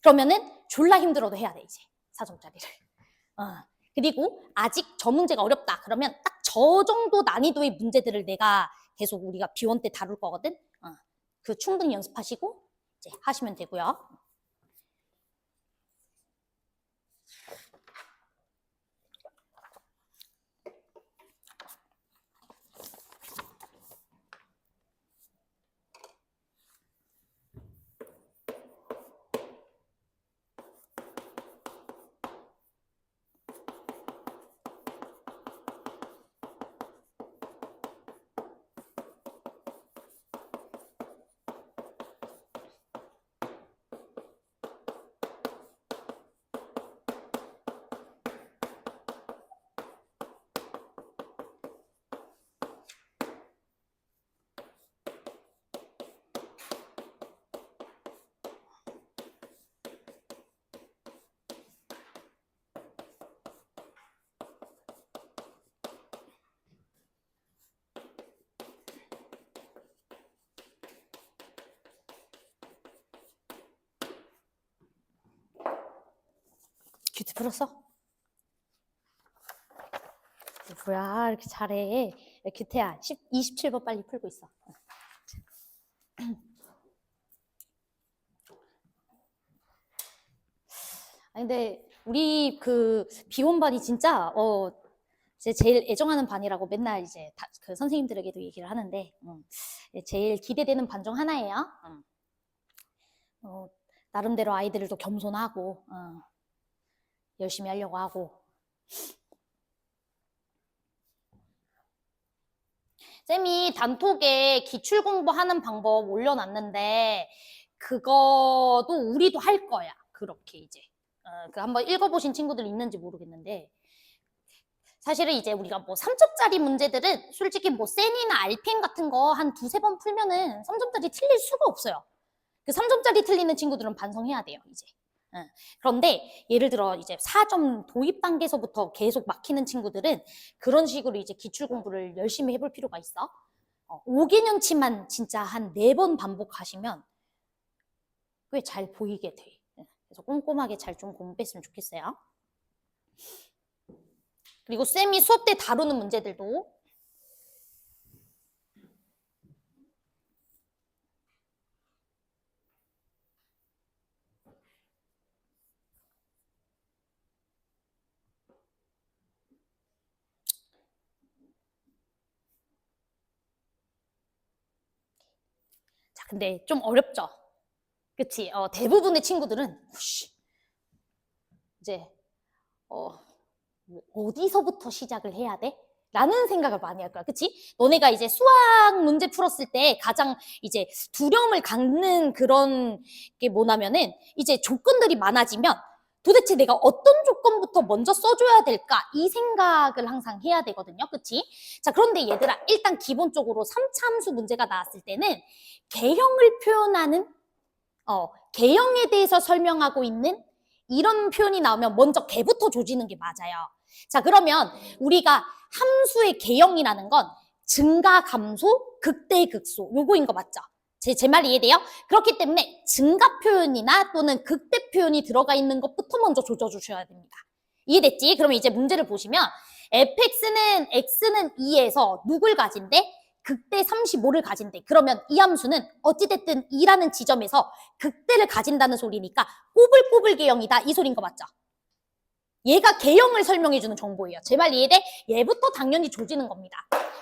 그러면은 졸라 힘들어도 해야 돼, 이제. 4점짜리를. 그리고 아직 저 문제가 어렵다. 그러면 딱 저 정도 난이도의 문제들을 내가 계속 우리가 비원 때 다룰 거거든. 그 충분히 연습하시고 이제 하시면 되고요. 큐티 풀었어? 뭐야, 이렇게 잘해. 큐티야, 27번 빨리 풀고 있어. 아니, 근데 우리 그 비원반이 진짜 제일 애정하는 반이라고 맨날 이제 그 선생님들에게도 얘기를 하는데 제일 기대되는 반 중 하나예요. 나름대로 아이들도 겸손하고 열심히 하려고 하고. 쌤이 단톡에 기출 공부하는 방법 올려놨는데 그거도 우리도 할 거야. 그렇게 이제 그 한번 읽어보신 친구들 있는지 모르겠는데 사실은 이제 우리가 뭐 3점짜리 문제들은 솔직히 뭐 센이나 RPM 같은 거 한 두세 번 풀면은 3점짜리 틀릴 수가 없어요. 그 3점짜리 틀리는 친구들은 반성해야 돼요, 이제. 그런데 예를 들어 이제 4점 도입 단계에서부터 계속 막히는 친구들은 그런 식으로 이제 기출 공부를 열심히 해볼 필요가 있어. 5개년치만 진짜 한 4번 반복하시면 꽤 잘 보이게 돼. 그래서 꼼꼼하게 잘 좀 공부했으면 좋겠어요. 그리고 쌤이 수업 때 다루는 문제들도 자, 근데 좀 어렵죠? 그치? 대부분의 친구들은 이제 어디서부터 시작을 해야 돼? 라는 생각을 많이 할 거야. 그치? 너네가 이제 수학 문제 풀었을 때 가장 이제 두려움을 갖는 그런 게 뭐냐면은 이제 조건들이 많아지면 도대체 내가 어떤 조건부터 먼저 써줘야 될까? 이 생각을 항상 해야 되거든요. 그치? 자, 그런데 얘들아, 일단 기본적으로 3차 함수 문제가 나왔을 때는 개형을 표현하는, 개형에 대해서 설명하고 있는 이런 표현이 나오면 먼저 개부터 조지는 게 맞아요. 자, 그러면 우리가 함수의 개형이라는 건 증가, 감소, 극대, 극소 요거인 거 맞죠? 제 말 이해돼요? 그렇기 때문에 증가 표현이나 또는 극대 표현이 들어가 있는 것부터 먼저 조져주셔야 됩니다. 이해됐지? 그러면 이제 문제를 보시면 fx는 x는 2에서 누굴 가진대? 극대 35를 가진대. 그러면 이 함수는 어찌됐든 2라는 지점에서 극대를 가진다는 소리니까 꼬불꼬불 개형이다. 이 소리인 거 맞죠? 얘가 개형을 설명해주는 정보예요. 제 말 이해돼? 얘부터 당연히 조지는 겁니다.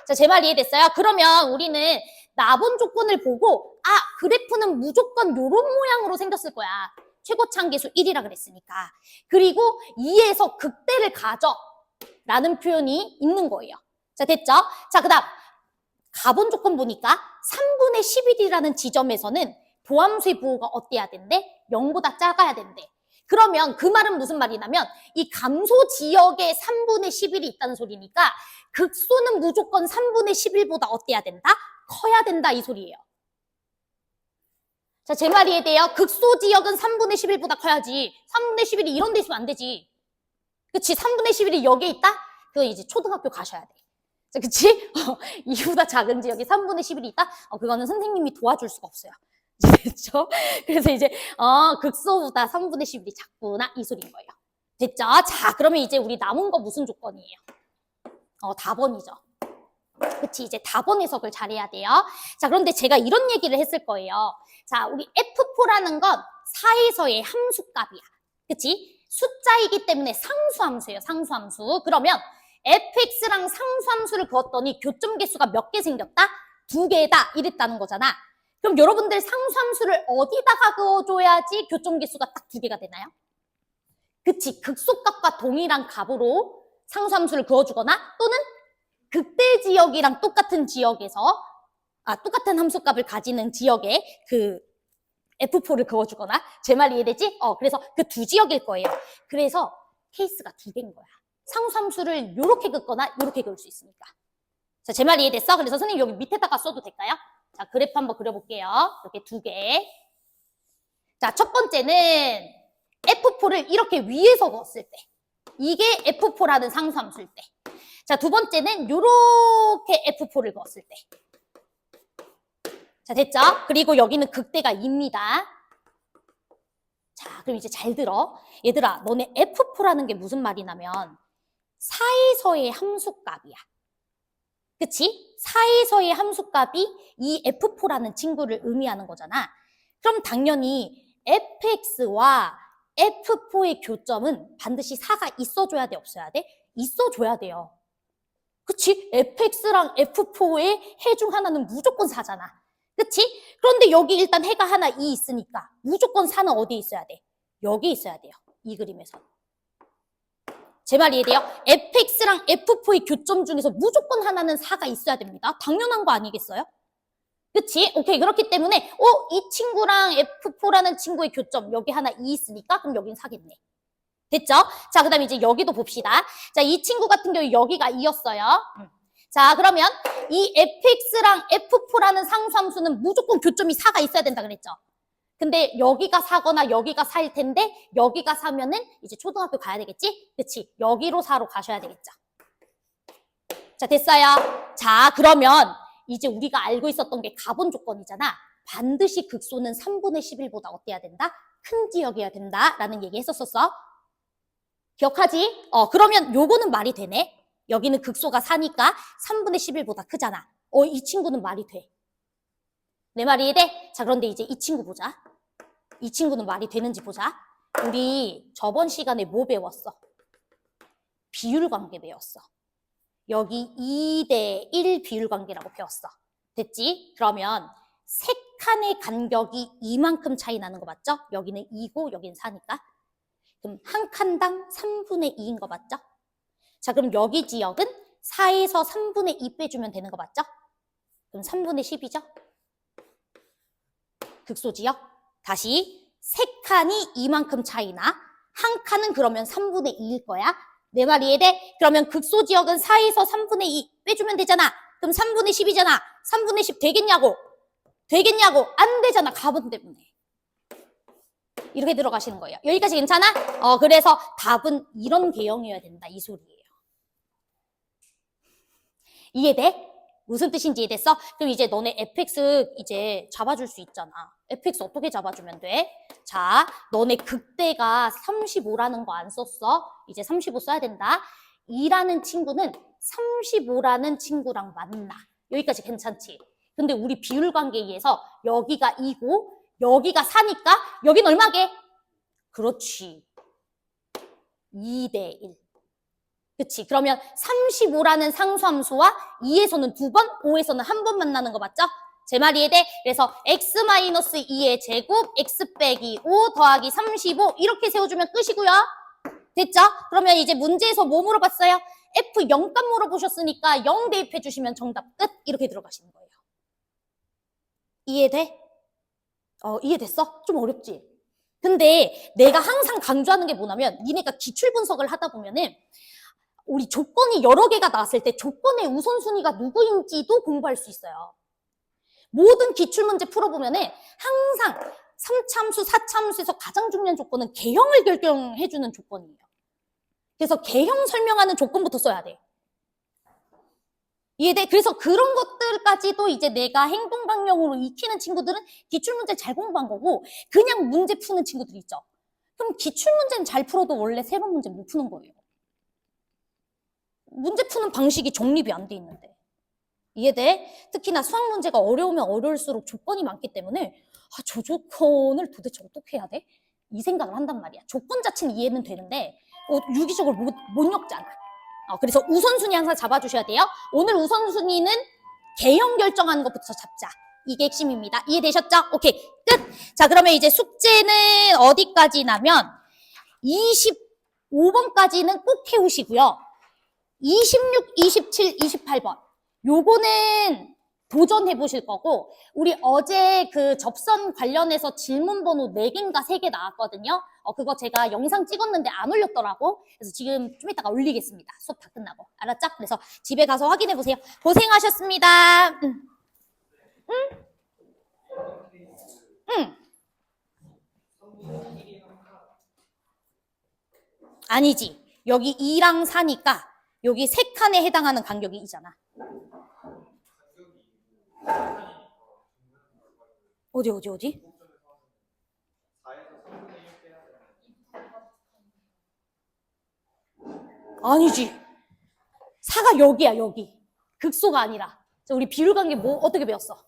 자, 제 말 이해됐어요? 그러면 우리는 나본 조건을 보고 그래프는 무조건 요런 모양으로 생겼을 거야. 최고차항계수 1이라 그랬으니까. 그리고 2에서 극대를 가져 라는 표현이 있는 거예요. 자, 됐죠? 자, 그 다음 가본 조건 보니까 3분의 11이라는 지점에서는 도함수의 부호가 어때야 된대? 0보다 작아야 된대. 그러면 그 말은 무슨 말이냐면 이 감소 지역에 3분의 11이 있다는 소리니까 극소는 무조건 3분의 11보다 어때야 된다? 커야 된다 이 소리예요. 자, 제 말이 이해돼요? 극소 지역은 3분의 11보다 커야지. 3분의 11이 이런 데 있으면 안 되지. 그치? 3분의 11이 여기에 있다? 그거 이제 초등학교 가셔야 돼. 자, 그치? 이보다 작은 지역에 3분의 11이 있다? 그거는 선생님이 도와줄 수가 없어요. 됐죠? 그래서 이제 극소보다 3분의 11이 작구나 이 소리인 거예요. 됐죠? 자, 그러면 이제 우리 남은 거 무슨 조건이에요? 답원이죠. 그치? 이제 답원 해석을 잘해야 돼요. 자, 그런데 제가 이런 얘기를 했을 거예요. 자, 우리 F4라는 건 4에서의 함수값이야. 그치? 숫자이기 때문에 상수함수예요. 상수함수. 그러면 fx랑 상수함수를 그었더니 교점 개수가 몇 개 생겼다? 2개다 이랬다는 거잖아. 그럼 여러분들 상수함수를 어디다가 그어줘야지 교점 개수가 딱 2개가 되나요? 그치? 극소값과 동일한 값으로 상수함수를 그어주거나 또는 극대 지역이랑 똑같은 지역에서 똑같은 함수값을 가지는 지역에 그 F4를 그어주거나 제 말 이해되지? 그래서 그 두 지역일 거예요. 그래서 케이스가 2개인 거야. 상수함수를 요렇게 긋거나 요렇게 그을 수 있으니까. 자, 제 말 이해됐어? 그래서 선생님 여기 밑에다가 써도 될까요? 자, 그래프 한번 그려볼게요. 이렇게 2개. 자, 첫 번째는 F4를 이렇게 위에서 그었을 때. 이게 F4라는 상수함수일 때. 자, 두 번째는 요렇게 F4를 그었을 때. 자, 됐죠? 그리고 여기는 극대가 2입니다. 자, 그럼 이제 잘 들어. 얘들아, 너네 F4라는 게 무슨 말이냐면 4에서의 함수값이야. 그치? 4에서의 함수값이 이 F4라는 친구를 의미하는 거잖아. 그럼 당연히 fx와 F4의 교점은 반드시 4가 있어줘야 돼, 없어야 돼? 있어줘야 돼요. 그치? fx랑 F4의 해 중 하나는 무조건 4잖아. 그치? 그런데 여기 일단 해가 하나 2 있으니까 무조건 4는 어디에 있어야 돼? 여기 있어야 돼요. 이 그림에서. 제 말 이해돼요? fx랑 F4의 교점 중에서 무조건 하나는 4가 있어야 됩니다. 당연한 거 아니겠어요? 그치? 오케이. 그렇기 때문에 이 친구랑 F4라는 친구의 교점 여기 하나 2 있으니까 그럼 여긴 4겠네. 됐죠? 자, 그 다음에 이제 여기도 봅시다. 자, 이 친구 같은 경우 여기가 2였어요. 자, 그러면 이 fx랑 F4라는 상수함수는 무조건 교점이 4가 있어야 된다 그랬죠? 근데 여기가 4거나 여기가 4일 텐데 여기가 4면은 이제 초등학교 가야 되겠지? 그치? 여기로 4로 가셔야 되겠죠? 자, 됐어요? 자, 그러면 이제 우리가 알고 있었던 게 가본 조건이잖아. 반드시 극소는 3분의 11보다 어때야 된다? 큰 지역이어야 된다 라는 얘기 했었었어. 기억하지? 그러면 요거는 말이 되네. 여기는 극소가 4니까 3분의 11보다 크잖아. 이 친구는 말이 돼. 내 말이 이해돼? 자, 그런데 이제 이 친구 보자. 이 친구는 말이 되는지 보자. 우리 저번 시간에 뭐 배웠어? 비율관계 배웠어. 여기 2대 1 비율관계라고 배웠어. 됐지? 그러면 세 칸의 간격이 이만큼 차이 나는 거 맞죠? 여기는 2고 여기는 4니까. 그럼 한 칸당 3분의 2인 거 맞죠? 자, 그럼 여기 지역은 4에서 3분의 2 빼주면 되는 거 맞죠? 그럼 3분의 10이죠? 극소 지역. 다시 세 칸이 이만큼 차이나 한 칸은 그러면 3분의 2일 거야. 내 말 이해돼? 그러면 극소 지역은 4에서 3분의 2 빼주면 되잖아. 그럼 3분의 10이잖아. 3분의 10 되겠냐고? 되겠냐고? 안 되잖아. 가분 때문에. 이렇게 들어가시는 거예요. 여기까지 괜찮아? 그래서 답은 이런 개형이어야 된다. 이 소리예요. 이해돼? 무슨 뜻인지 이해됐어? 그럼 이제 너네 fx 이제 잡아줄 수 있잖아. fx 어떻게 잡아주면 돼? 자, 너네 극대가 35라는 거 안 썼어? 이제 35 써야 된다. 2라는 친구는 35라는 친구랑 만나. 여기까지 괜찮지? 근데 우리 비율관계에 의해서 여기가 2고 여기가 4니까 여긴 얼마게? 그렇지. 2대 1. 그치? 그러면 35라는 상수함수와 2에서는 2번, 5에서는 한 번 만나는 거 맞죠? 제 말 이해돼? 그래서 x-2의 제곱, x 빼기 5 더하기 35 이렇게 세워주면 끝이고요. 됐죠? 그러면 이제 문제에서 뭐 물어봤어요? F 0값 물어보셨으니까 0 대입해 주시면 정답 끝. 이렇게 들어가시는 거예요. 이해돼? 이해됐어? 좀 어렵지? 근데 내가 항상 강조하는 게 뭐냐면 니네가 기출 분석을 하다 보면은 우리 조건이 여러 개가 나왔을 때 조건의 우선순위가 누구인지도 공부할 수 있어요. 모든 기출문제 풀어보면은 항상 3차함수, 4차함수에서 가장 중요한 조건은 개형을 결정해주는 조건이에요. 그래서 개형 설명하는 조건부터 써야 돼. 이해돼? 그래서 그런 것들까지도 이제 내가 행동 강령으로 익히는 친구들은 기출문제 잘 공부한 거고 그냥 문제 푸는 친구들이 있죠. 그럼 기출문제는 잘 풀어도 원래 새로운 문제 못 푸는 거예요. 문제 푸는 방식이 정립이 안 돼 있는데. 이해돼? 특히나 수학 문제가 어려우면 어려울수록 조건이 많기 때문에 저 조건을 도대체 어떻게 해야 돼? 이 생각을 한단 말이야. 조건 자체는 이해는 되는데 유기적으로 못 엮잖아. 그래서 우선순위 항상 잡아주셔야 돼요. 오늘 우선순위는 개형 결정하는 것부터 잡자. 이게 핵심입니다. 이해되셨죠? 오케이, 끝! 자, 그러면 이제 숙제는 어디까지냐면 25번까지는 꼭 해오시고요. 26, 27, 28번. 요거는 도전해 보실 거고 우리 어제 그 접선 관련해서 질문 번호 4개인가 3개 나왔거든요. 그거 제가 영상 찍었는데 안 올렸더라고. 그래서 지금 좀 이따가 올리겠습니다. 수업 다 끝나고. 알았죠? 그래서 집에 가서 확인해 보세요. 고생하셨습니다. 응? 응? 아니지. 여기 2랑 4니까 여기 3칸에 해당하는 간격이 이잖아. 어디? 아니지. 4가 여기야, 여기. 극소가 아니라. 자, 우리 비율관계 어떻게 배웠어?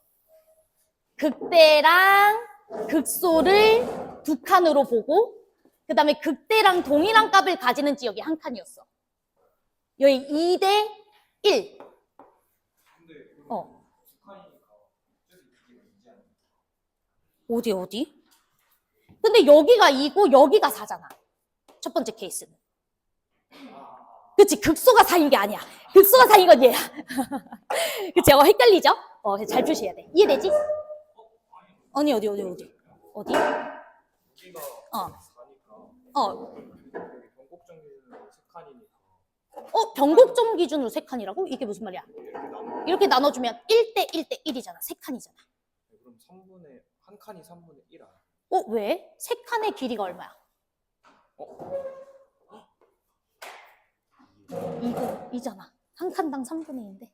극대랑 극소를 2칸으로 보고 그 다음에 극대랑 동일한 값을 가지는 지역이 1칸이었어. 여기 2대 1. 어디? 근데 여기가 2고 여기가 4잖아. 첫 번째 케이스는. 그치, 극소가 4인 게 아니야. 극소가 4인 건 얘야. 그치, 헷갈리죠? 잘 표시해야 돼. 이해되지? 아니, 어디? 변곡점 기준으로 3칸이라고? 이게 무슨 말이야? 이렇게 나눠주면 1대 1대 1이잖아. 3칸이잖아. 그럼 3분의 한 칸이 3분의 1 아니야? 왜? 3칸의 길이가 얼마야? 이잖아. 한 칸당 3분의 1인데.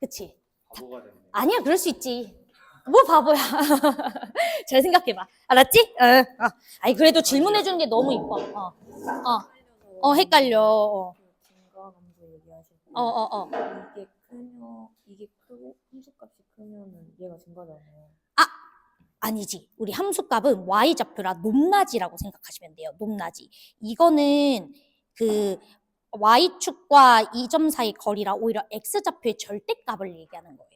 그치? 바보가 됐네. 아니야, 그럴 수 있지. 뭐 바보야. 잘 생각해봐. 알았지? 아니, 그래도 질문해주는 게 너무 이뻐. 헷갈려. 증가함수 얘기하실 때 이게 이게 크고 함수값이 크면은 얘가 증가잖아요. 아니지. 우리 함수값은 y좌표라 높낮이라고 생각하시면 돼요. 높낮이. 이거는 그 y축과 이 점 사이 거리라 오히려 x좌표의 절대값을 얘기하는 거예요.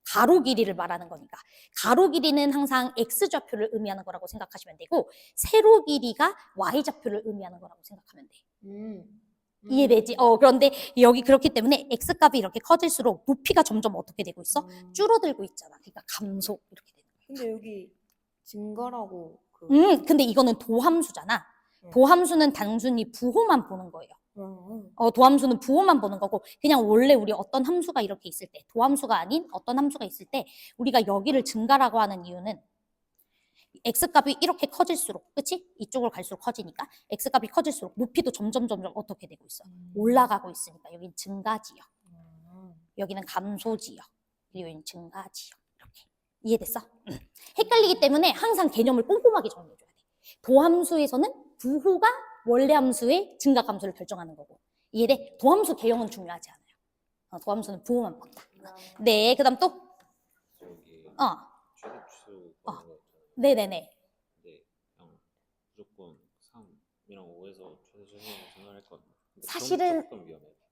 가로 길이를 말하는 거니까. 가로 길이는 항상 x좌표를 의미하는 거라고 생각하시면 되고 세로 길이가 y좌표를 의미하는 거라고 생각하면 돼. 이해되지? 그런데 여기 그렇기 때문에 x값이 이렇게 커질수록 높이가 점점 어떻게 되고 있어? 줄어들고 있잖아. 그러니까 감소 이렇게 되는 거야. 근데 여기 증가라고 근데 이거는 도함수잖아. 도함수는 단순히 부호만 보는 거예요. 도함수는 부호만 보는 거고 그냥 원래 우리 어떤 함수가 이렇게 있을 때 도함수가 아닌 어떤 함수가 있을 때 우리가 여기를 증가라고 하는 이유는 x값이 이렇게 커질수록 그치? 이쪽으로 갈수록 커지니까 x값이 커질수록 높이도 점점 어떻게 되고 있어? 올라가고 있으니까 여기는 증가지역 여기는 감소지역 그리고 여기는 증가지역 이렇게 이해됐어? 헷갈리기 때문에 항상 개념을 꼼꼼하게 정리해줘야 돼. 도함수에서는 부호가 원래 함수의 증가 감소를 결정하는 거고 이해돼? 도함수 개형은 중요하지 않아요. 도함수는 부호만 본다. 네, 그 다음 또? 최대수 네네네. 네, 그냥 무조건 3이랑 5에서 최대수 생각할 것 같아요. 사실은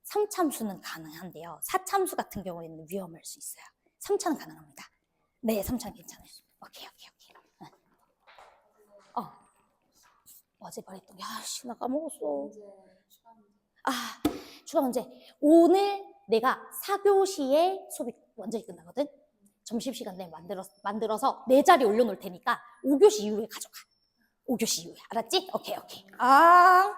3참수는 가능한데요. 4참수 같은 경우에는 위험할 수 있어요. 3차는 가능합니다. 네, 3차는 괜찮아요. 오케이. 어제 말했던 게 나 까먹었어. 추가 문제. 오늘 내가 4교시에 수업이 완전히 끝나거든? 점심시간 내에 만들어서 내 자리에 올려놓을 테니까 5교시 이후에 가져가. 5교시 이후에. 알았지? 오케이. 아.